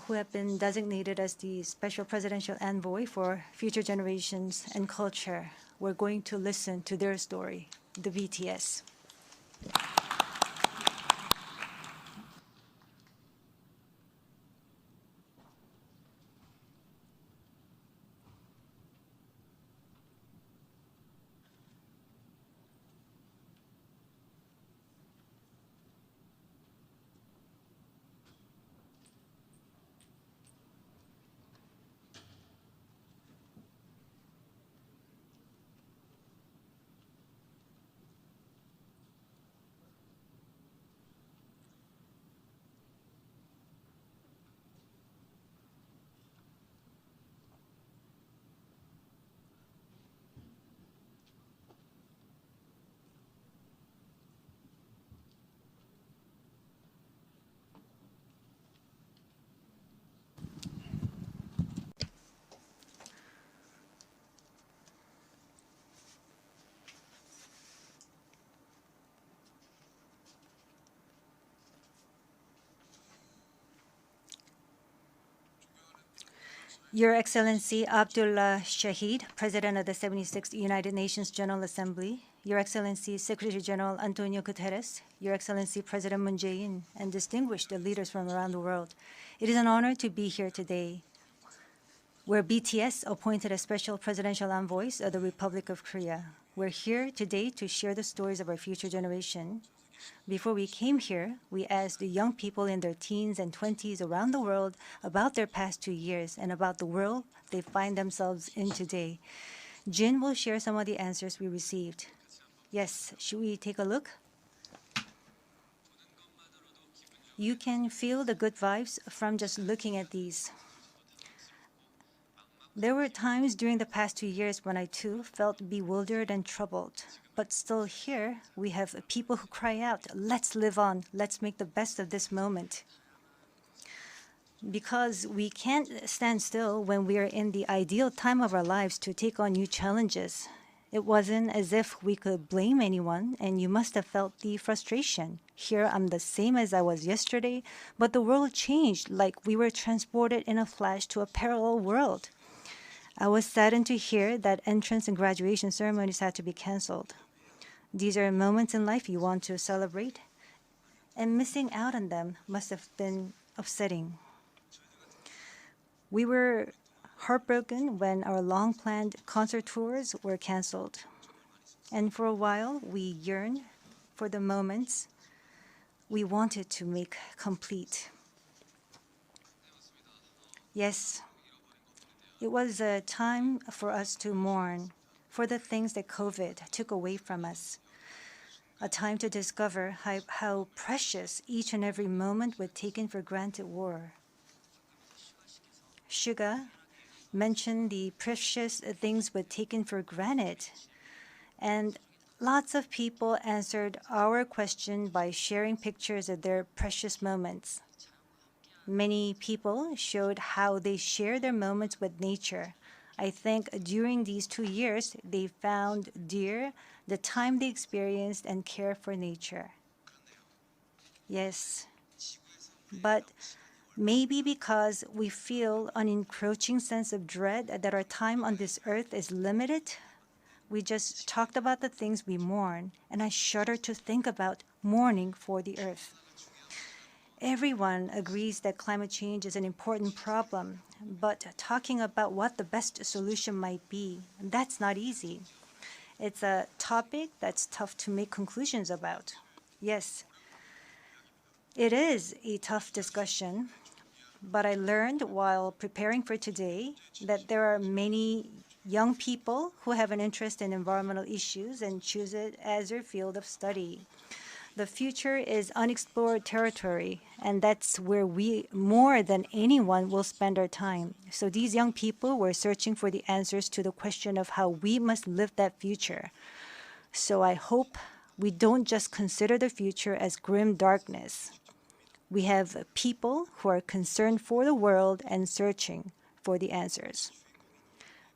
who have been designated as the Special Presidential Envoy for Future Generations and Culture. We're going to listen to their story, the BTS. Your Excellency Abdullah Shahid, President of the 76th United Nations General Assembly, Your Excellency Secretary General Antonio Guterres, Your Excellency President Moon Jae-in, and distinguished leaders from around the world, it is an honor to be here today, where BTS appointed as Special Presidential Envoys of the Republic of Korea. We're here today to share the stories of our future generation. Before we came here, we asked the young people in their teens and 20s around the world about their past 2 years and about the world they find themselves in today. Jin will share some of the answers we received. Yes, should we take a look? You can feel the good vibes from just looking at these. There were times during the past 2 years when I too felt bewildered and troubled. But still here, we have people who cry out, let's live on, let's make the best of this moment. Because we can't stand still when we are in the ideal time of our lives to take on new challenges. It wasn't as if we could blame anyone, and you must have felt the frustration. Here I'm the same as I was yesterday, but the world changed like we were transported in a flash to a parallel world. I was saddened to hear that entrance and graduation ceremonies had to be canceled. These are moments in life you want to celebrate, and missing out on them must have been upsetting. We were heartbroken when our long-planned concert tours were canceled. And for a while, we yearned for the moments we wanted to make complete. Yes, it was a time for us to mourn for the things that COVID took away from us. A time to discover how precious each and every moment we taken for granted were. Suga mentioned the precious things we taken for granted, and lots of people answered our question by sharing pictures of their precious moments. Many people showed how they share their moments with nature. I think during these 2 years, they found dear the time they experienced and care for nature. Yes, but maybe because we feel an encroaching sense of dread that our time on this earth is limited, we just talked about the things we mourn, and I shudder to think about mourning for the earth. Everyone agrees that climate change is an important problem, but talking about what the best solution might be, that's not easy. It's a topic that's tough to make conclusions about. Yes, it is a tough discussion, but I learned while preparing for today that there are many young people who have an interest in environmental issues and choose it as their field of study. The future is unexplored territory, and that's where we, more than anyone, will spend our time. So these young people were searching for the answers to the question of how we must live that future. So I hope we don't just consider the future as grim darkness. We have people who are concerned for the world and searching for the answers.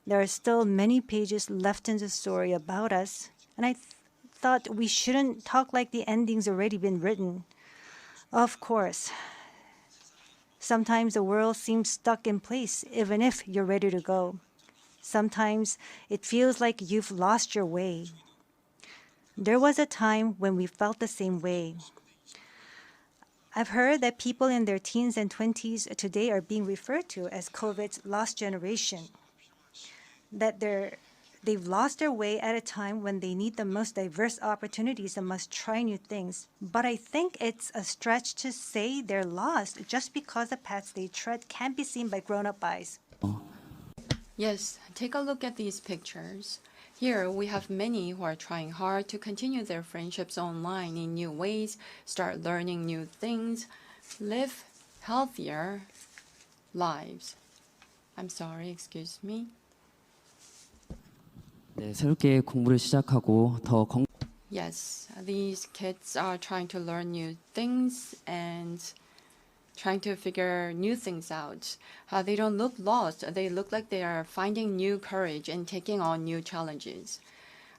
There are still many pages left in the story about us, and I thought we shouldn't talk like the ending's already been written. Of course, Sometimes the world seems stuck in place, even if you're ready to go. Sometimes it feels like you've lost your way. There was a time when we felt the same way. I've heard that people in their teens and 20s today are being referred to as COVID's lost generation, that they've lost their way at a time when they need the most diverse opportunities and must try new things. But I think it's a stretch to say they're lost just because the paths they tread can't be seen by grown-up eyes. Yes, take a look at these pictures. Here we have many who are trying hard to continue their friendships online in new ways, start learning new things, live healthier lives. I'm sorry, excuse me. 네, 새롭게 공부를 시작하고 더 Yes, these kids are trying to learn new things and trying to figure new things out. They don't look lost. They look like they are finding new courage and taking on new challenges.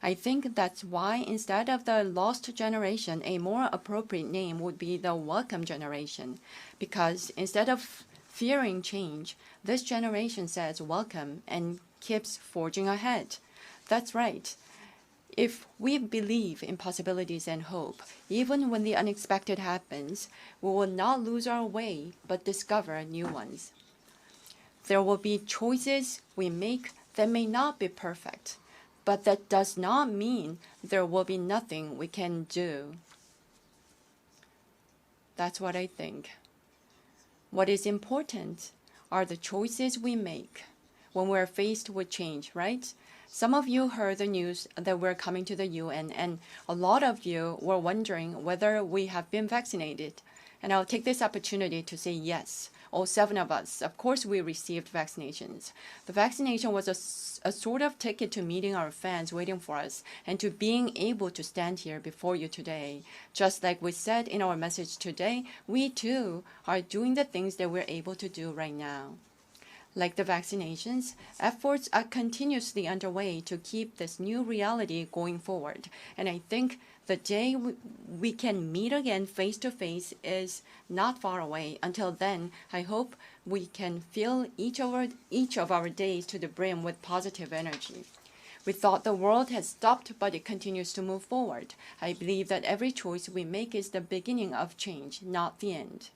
I think that's why instead of the lost generation, a more appropriate name would be the welcome generation. Because instead of fearing change, this generation says welcome and keeps forging ahead. That's right. If we believe in possibilities and hope, even when the unexpected happens, we will not lose our way, but discover new ones. There will be choices we make that may not be perfect, but that does not mean there will be nothing we can do. That's what I think. What is important are the choices we make when we're faced with change, right? Some of you heard the news that we're coming to the UN, and a lot of you were wondering whether we have been vaccinated. And I'll take this opportunity to say yes. All 7 of us, of course, we received vaccinations. The vaccination was a sort of ticket to meeting our fans waiting for us and to being able to stand here before you today. Just like we said in our message today, we too are doing the things that we're able to do right now. Like the vaccinations, efforts are continuously underway to keep this new reality going forward. And I think the day we can meet again face to face is not far away. Until then, I hope we can fill each of our days to the brim with positive energy. We thought the world had stopped, but it continues to move forward. I believe that every choice we make is the beginning of change, not the end.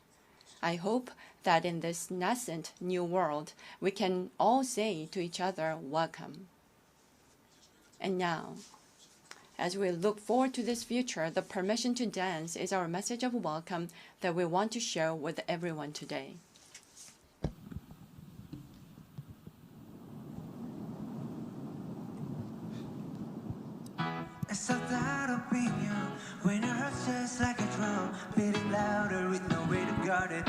I hope that in this nascent new world, we can all say to each other, welcome. And now, as we look forward to this future, the permission to dance is our message of welcome that we want to share with everyone today. It's so that opinion when your heart's just like a drum, beating louder with no way to guard it.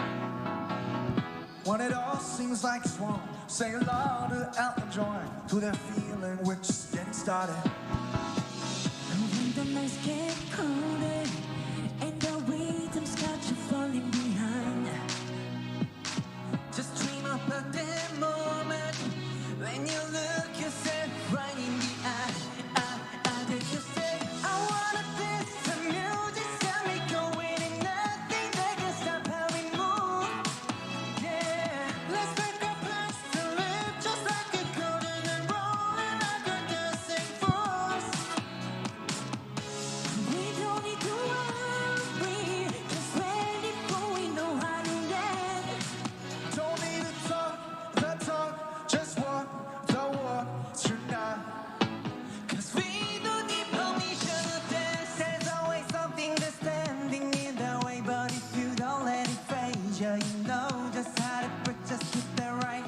When it all seems like it's wrong, say it louder out and join to that feeling we're just getting started. And when the nights get colder and the rhythm's got you falling behind, Just dream about that moment when you look yourself right in the eye. Then you say, I wanna dance to music, got me going, and nothing that can stop how we move. Yeah, let's make our plans to live just like a golden and rolling like a dancing fools. we don't need to worry, just ready for we know how to dance. Don't need to talk the talk, just walk the walk tonight. 'Cause we don't need permission to dance. There's always something that's standing in the way. But if you don't let it phase you, you know just how to break, just keep that right.